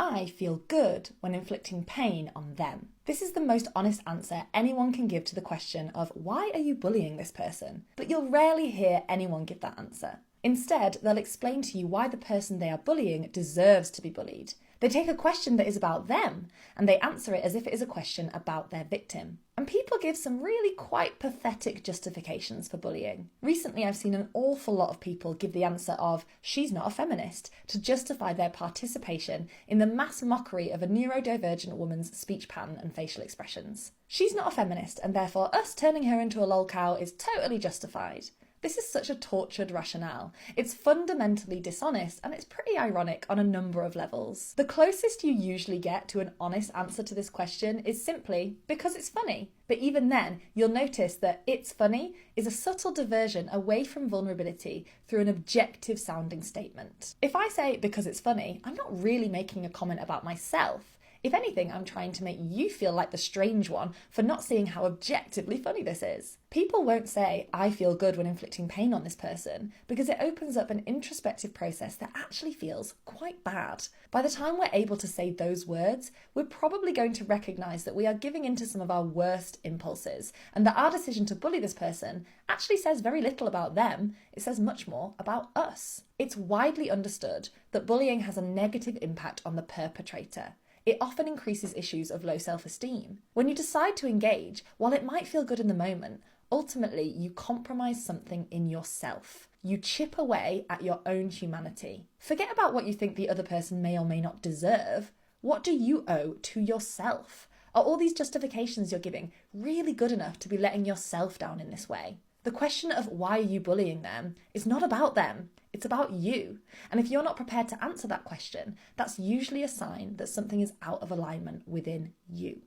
I feel good when inflicting pain on them. This is the most honest answer anyone can give to the question of why are you bullying this person? But you'll rarely hear anyone give that answer. Instead, they'll explain to you why the person they are bullying deserves to be bullied. They take a question that is about them and they answer it as if it is a question about their victim. And people give some really quite pathetic justifications for bullying. Recently, I've seen an awful lot of people give the answer of, she's not a feminist, to justify their participation in the mass mockery of a neurodivergent woman's speech pattern and facial expressions. She's not a feminist, and therefore us turning her into a lol cow is totally justified. This is such a tortured rationale. It's fundamentally dishonest and it's pretty ironic on a number of levels. The closest you usually get to an honest answer to this question is simply because it's funny. But even then, you'll notice that it's funny is a subtle diversion away from vulnerability through an objective sounding statement. If I say because it's funny, I'm not really making a comment about myself. If anything, I'm trying to make you feel like the strange one for not seeing how objectively funny this is. People won't say, I feel good when inflicting pain on this person, because it opens up an introspective process that actually feels quite bad. By the time we're able to say those words, we're probably going to recognise that we are giving into some of our worst impulses, and that our decision to bully this person actually says very little about them, it says much more about us. It's widely understood that bullying has a negative impact on the perpetrator. It often increases issues of low self-esteem. When you decide to engage, while it might feel good in the moment, ultimately you compromise something in yourself. You chip away at your own humanity. Forget about what you think the other person may or may not deserve. What do you owe to yourself? Are all these justifications you're giving really good enough to be letting yourself down in this way? The question of why are you bullying them is not about them, it's about you. And if you're not prepared to answer that question, that's usually a sign that something is out of alignment within you.